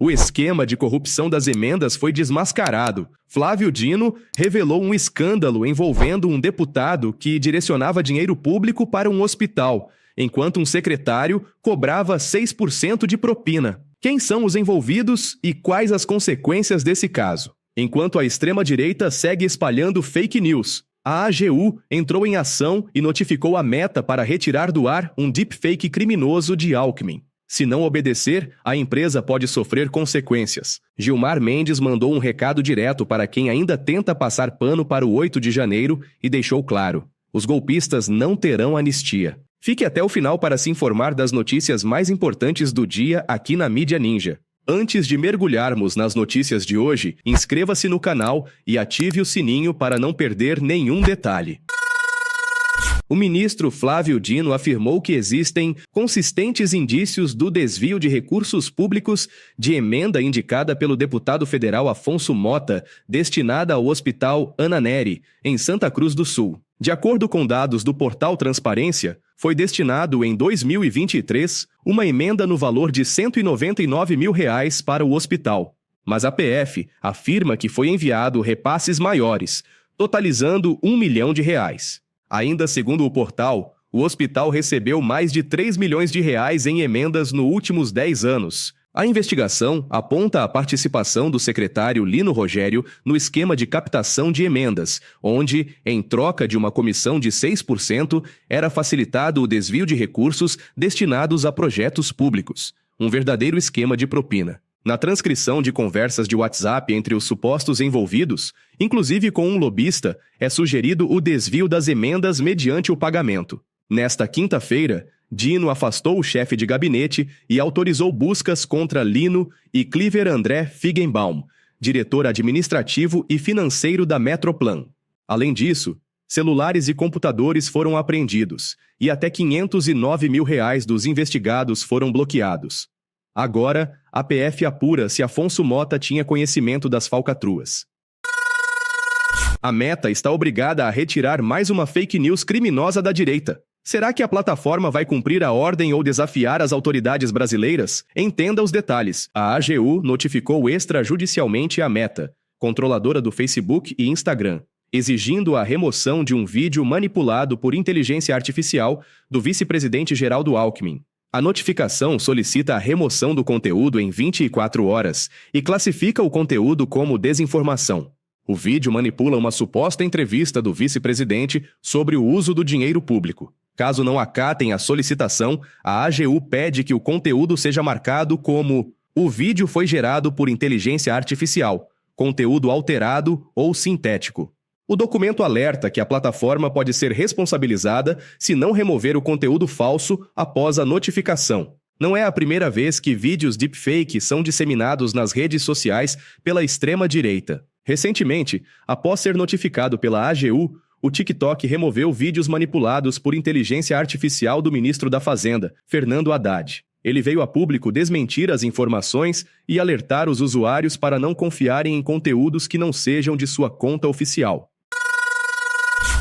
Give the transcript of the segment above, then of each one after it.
O esquema de corrupção das emendas foi desmascarado. Flávio Dino revelou um escândalo envolvendo um deputado que direcionava dinheiro público para um hospital, enquanto um secretário cobrava 6% de propina. Quem são os envolvidos e quais as consequências desse caso? Enquanto a extrema-direita segue espalhando fake news, a AGU entrou em ação e notificou a Meta para retirar do ar um deepfake criminoso de Alckmin. Se não obedecer, a empresa pode sofrer consequências. Gilmar Mendes mandou um recado direto para quem ainda tenta passar pano para o 8 de janeiro e deixou claro: os golpistas não terão anistia. Fique até o final para se informar das notícias mais importantes do dia aqui na Mídia Ninja. Antes de mergulharmos nas notícias de hoje, inscreva-se no canal e ative o sininho para não perder nenhum detalhe. O ministro Flávio Dino afirmou que existem consistentes indícios do desvio de recursos públicos de emenda indicada pelo deputado federal Afonso Mota, destinada ao Hospital Ana Nery, em Santa Cruz do Sul. De acordo com dados do portal Transparência, foi destinado em 2023 uma emenda no valor de R$ 199 mil para o hospital. Mas a PF afirma que foi enviado repasses maiores, totalizando R$ 1 milhão. Ainda segundo o portal, o hospital recebeu mais de R$ 3 milhões em emendas nos últimos 10 anos. A investigação aponta a participação do secretário Lino Rogério no esquema de captação de emendas, onde, em troca de uma comissão de 6%, era facilitado o desvio de recursos destinados a projetos públicos. Um verdadeiro esquema de propina. Na transcrição de conversas de WhatsApp entre os supostos envolvidos, inclusive com um lobista, é sugerido o desvio das emendas mediante o pagamento. Nesta quinta-feira, Dino afastou o chefe de gabinete e autorizou buscas contra Lino e Cliver André Figgenbaum, diretor administrativo e financeiro da Metroplan. Além disso, celulares e computadores foram apreendidos e até R$ 509 mil dos investigados foram bloqueados. Agora, a PF apura se Afonso Mota tinha conhecimento das falcatruas. A Meta está obrigada a retirar mais uma fake news criminosa da direita. Será que a plataforma vai cumprir a ordem ou desafiar as autoridades brasileiras? Entenda os detalhes. A AGU notificou extrajudicialmente a Meta, controladora do Facebook e Instagram, exigindo a remoção de um vídeo manipulado por inteligência artificial do vice-presidente Geraldo Alckmin. A notificação solicita a remoção do conteúdo em 24 horas e classifica o conteúdo como desinformação. O vídeo manipula uma suposta entrevista do vice-presidente sobre o uso do dinheiro público. Caso não acatem a solicitação, a AGU pede que o conteúdo seja marcado como "o vídeo foi gerado por inteligência artificial, conteúdo alterado ou sintético". O documento alerta que a plataforma pode ser responsabilizada se não remover o conteúdo falso após a notificação. Não é a primeira vez que vídeos deepfake são disseminados nas redes sociais pela extrema-direita. Recentemente, após ser notificado pela AGU, o TikTok removeu vídeos manipulados por inteligência artificial do ministro da Fazenda, Fernando Haddad. Ele veio a público desmentir as informações e alertar os usuários para não confiarem em conteúdos que não sejam de sua conta oficial.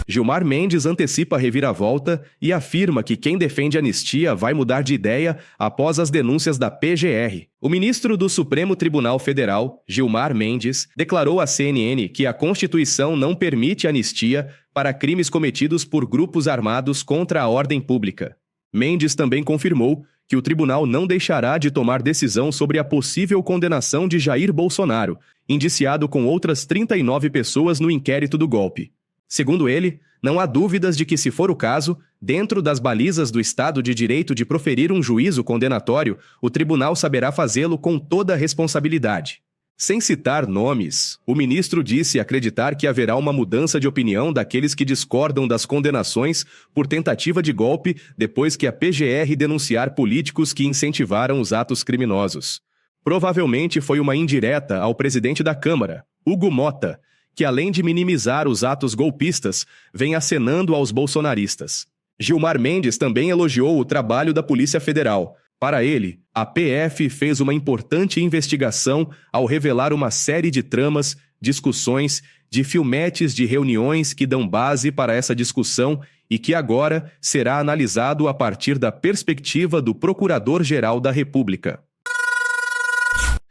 Gilmar Mendes antecipa a reviravolta e afirma que quem defende anistia vai mudar de ideia após as denúncias da PGR. O ministro do Supremo Tribunal Federal, Gilmar Mendes, declarou à CNN que a Constituição não permite anistia para crimes cometidos por grupos armados contra a ordem pública. Mendes também confirmou que o tribunal não deixará de tomar decisão sobre a possível condenação de Jair Bolsonaro, indiciado com outras 39 pessoas no inquérito do golpe. Segundo ele, não há dúvidas de que, se for o caso, dentro das balizas do Estado de Direito de proferir um juízo condenatório, o tribunal saberá fazê-lo com toda a responsabilidade. Sem citar nomes, o ministro disse acreditar que haverá uma mudança de opinião daqueles que discordam das condenações por tentativa de golpe depois que a PGR denunciar políticos que incentivaram os atos criminosos. Provavelmente foi uma indireta ao presidente da Câmara, Hugo Mota, que, além de minimizar os atos golpistas, vem acenando aos bolsonaristas. Gilmar Mendes também elogiou o trabalho da Polícia Federal. Para ele, a PF fez uma importante investigação ao revelar uma série de tramas, discussões, de filmetes de reuniões que dão base para essa discussão e que agora será analisado a partir da perspectiva do Procurador-Geral da República.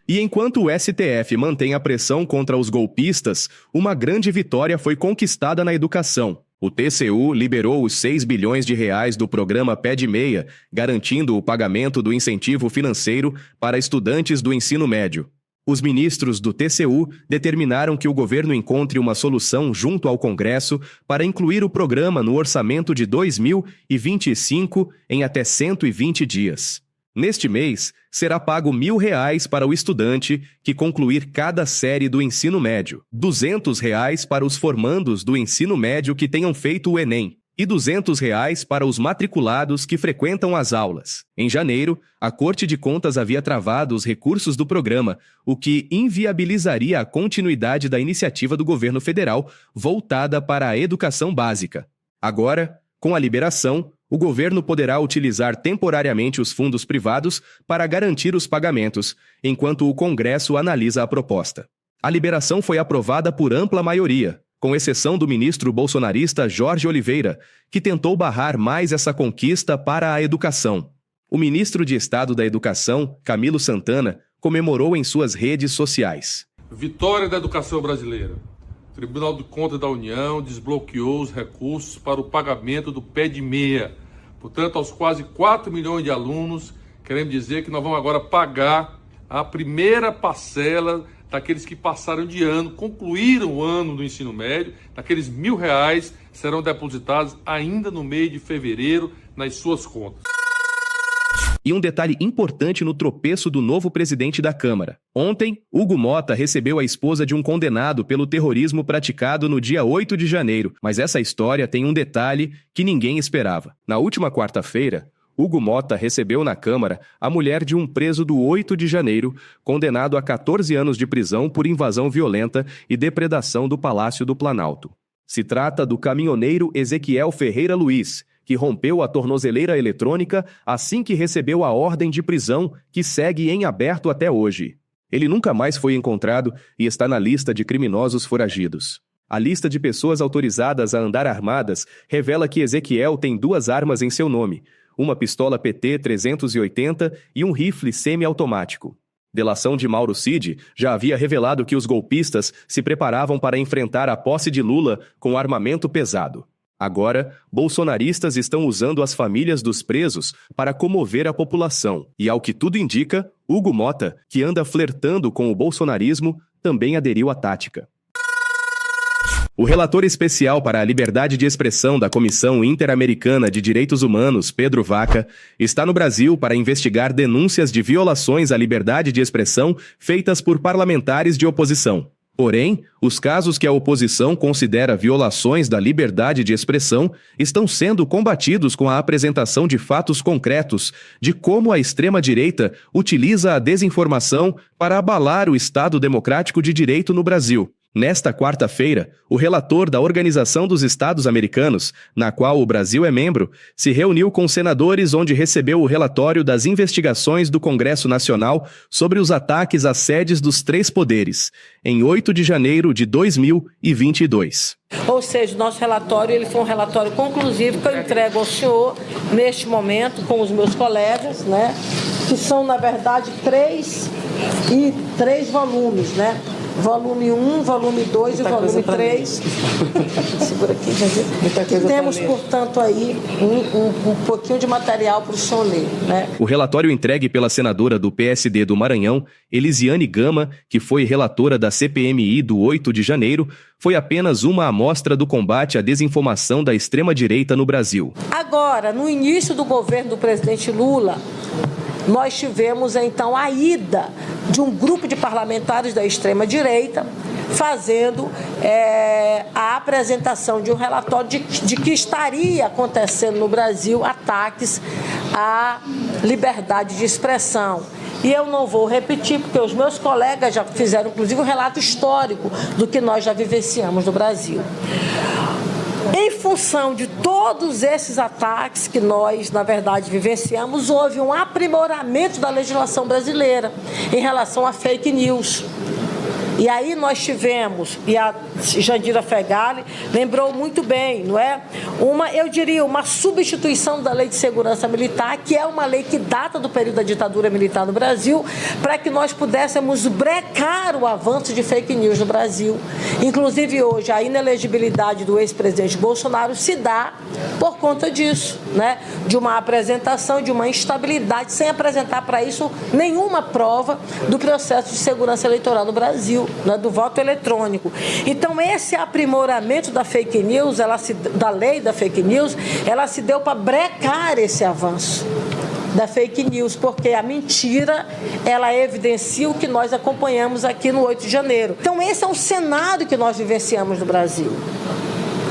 E enquanto o STF mantém a pressão contra os golpistas, uma grande vitória foi conquistada na educação. O TCU liberou os 6 bilhões de reais do programa Pé de Meia, garantindo o pagamento do incentivo financeiro para estudantes do ensino médio. Os ministros do TCU determinaram que o governo encontre uma solução junto ao Congresso para incluir o programa no orçamento de 2025 em até 120 dias. Neste mês, será pago R$ 1.000 para o estudante que concluir cada série do ensino médio, R$ 200 para os formandos do ensino médio que tenham feito o Enem e R$ 200 para os matriculados que frequentam as aulas. Em janeiro, a Corte de Contas havia travado os recursos do programa, o que inviabilizaria a continuidade da iniciativa do governo federal voltada para a educação básica. Agora, com a liberação, o governo poderá utilizar temporariamente os fundos privados para garantir os pagamentos, enquanto o Congresso analisa a proposta. A liberação foi aprovada por ampla maioria, com exceção do ministro bolsonarista Jorge Oliveira, que tentou barrar mais essa conquista para a educação. O ministro de Estado da Educação, Camilo Santana, comemorou em suas redes sociais. Vitória da educação brasileira. O Tribunal de Contas da União desbloqueou os recursos para o pagamento do Pé de Meia. Portanto, aos quase 4 milhões de alunos, queremos dizer que nós vamos agora pagar a primeira parcela daqueles que passaram de ano, concluíram o ano do ensino médio, daqueles R$1.000 serão depositados ainda no mês de fevereiro nas suas contas. E um detalhe importante no tropeço do novo presidente da Câmara. Ontem, Hugo Motta recebeu a esposa de um condenado pelo terrorismo praticado no dia 8 de janeiro, mas essa história tem um detalhe que ninguém esperava. Na última quarta-feira, Hugo Motta recebeu na Câmara a mulher de um preso do 8 de janeiro, condenado a 14 anos de prisão por invasão violenta e depredação do Palácio do Planalto. Se trata do caminhoneiro Ezequiel Ferreira Luiz, que rompeu a tornozeleira eletrônica assim que recebeu a ordem de prisão, que segue em aberto até hoje. Ele nunca mais foi encontrado e está na lista de criminosos foragidos. A lista de pessoas autorizadas a andar armadas revela que Ezequiel tem 2 armas em seu nome, uma pistola PT-380 e um rifle semiautomático. Delação de Mauro Cid já havia revelado que os golpistas se preparavam para enfrentar a posse de Lula com armamento pesado. Agora, bolsonaristas estão usando as famílias dos presos para comover a população. E, ao que tudo indica, Hugo Motta, que anda flertando com o bolsonarismo, também aderiu à tática. O relator especial para a liberdade de expressão da Comissão Interamericana de Direitos Humanos, Pedro Vaca, está no Brasil para investigar denúncias de violações à liberdade de expressão feitas por parlamentares de oposição. Porém, os casos que a oposição considera violações da liberdade de expressão estão sendo combatidos com a apresentação de fatos concretos de como a extrema-direita utiliza a desinformação para abalar o Estado Democrático de Direito no Brasil. Nesta quarta-feira, o relator da Organização dos Estados Americanos, na qual o Brasil é membro, se reuniu com senadores onde recebeu o relatório das investigações do Congresso Nacional sobre os ataques às sedes dos 3 poderes, em 8 de janeiro de 2022. Ou seja, o nosso relatório ele foi um relatório conclusivo que eu entrego ao senhor neste momento com os meus colegas, né, que são, na verdade, 3 volumes, né? Volume 1, volume 2 e volume 3. Segura aqui, gente. Temos, portanto, aí um pouquinho de material para o senhor ler, né? O relatório entregue pela senadora do PSD do Maranhão, Elisiane Gama, que foi relatora da CPMI do 8 de janeiro, foi apenas uma amostra do combate à desinformação da extrema-direita no Brasil. Agora, no início do governo do presidente Lula, nós tivemos, então, a ida de um grupo de parlamentares da extrema-direita fazendo a apresentação de um relatório de que estaria acontecendo no Brasil ataques à liberdade de expressão. E eu não vou repetir, porque os meus colegas já fizeram, inclusive, um relato histórico do que nós já vivenciamos no Brasil. Em função de todos esses ataques que nós, na verdade, vivenciamos, houve um aprimoramento da legislação brasileira em relação a fake news. E aí nós tivemos, e Jandira Fegali lembrou muito bem, não é? Eu diria, uma substituição da Lei de Segurança Militar, que é uma lei que data do período da ditadura militar no Brasil, para que nós pudéssemos brecar o avanço de fake news no Brasil. Inclusive, hoje, a inelegibilidade do ex-presidente Bolsonaro se dá por conta disso, né? De uma apresentação, de uma instabilidade, sem apresentar para isso nenhuma prova do processo de segurança eleitoral no Brasil, né? Do voto eletrônico. Então, esse aprimoramento da fake news, da lei da fake news, ela se deu para brecar esse avanço da fake news, porque a mentira, ela evidencia o que nós acompanhamos aqui no 8 de janeiro. Então, esse é um cenário que nós vivenciamos no Brasil.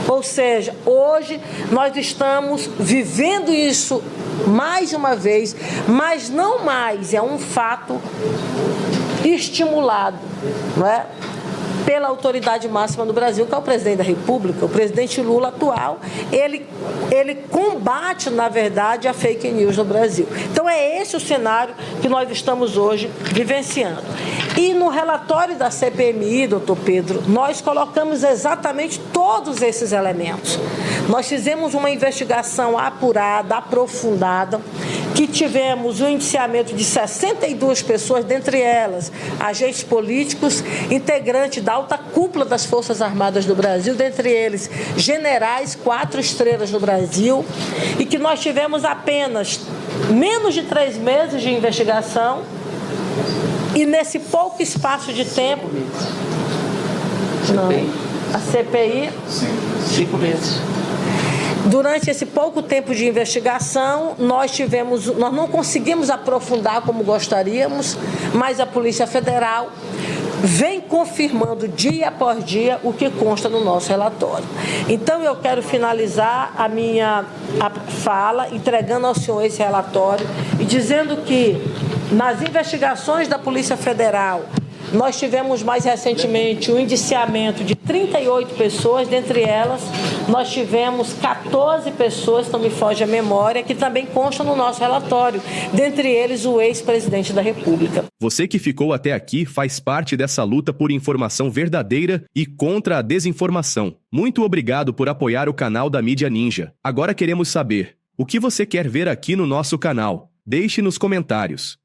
Ou seja, hoje nós estamos vivendo isso mais uma vez, mas não mais, é um fato estimulado, não é? Pela autoridade máxima do Brasil, que é o presidente da República, o presidente Lula atual, ele combate, na verdade, a fake news no Brasil. Então, é esse o cenário que nós estamos hoje vivenciando. E no relatório da CPMI, doutor Pedro, nós colocamos exatamente todos esses elementos. Nós fizemos uma investigação apurada, aprofundada, que tivemos o indiciamento de 62 pessoas, dentre elas agentes políticos, integrantes da alta cúpula das Forças Armadas do Brasil, dentre eles generais, 4 estrelas no Brasil, e que nós tivemos apenas menos de 3 meses de investigação, e nesse pouco espaço de tempo... Não, a CPI... 5 meses. Durante esse pouco tempo de investigação, nós não conseguimos aprofundar como gostaríamos, mas a Polícia Federal vem confirmando dia após dia o que consta no nosso relatório. Então, eu quero finalizar a minha fala entregando ao senhor esse relatório e dizendo que, nas investigações da Polícia Federal, nós tivemos mais recentemente o indiciamento de 38 pessoas, dentre elas nós tivemos 14 pessoas, não me foge a memória, que também constam no nosso relatório, dentre eles o ex-presidente da República. Você que ficou até aqui faz parte dessa luta por informação verdadeira e contra a desinformação. Muito obrigado por apoiar o canal da Mídia Ninja. Agora queremos saber, o que você quer ver aqui no nosso canal? Deixe nos comentários.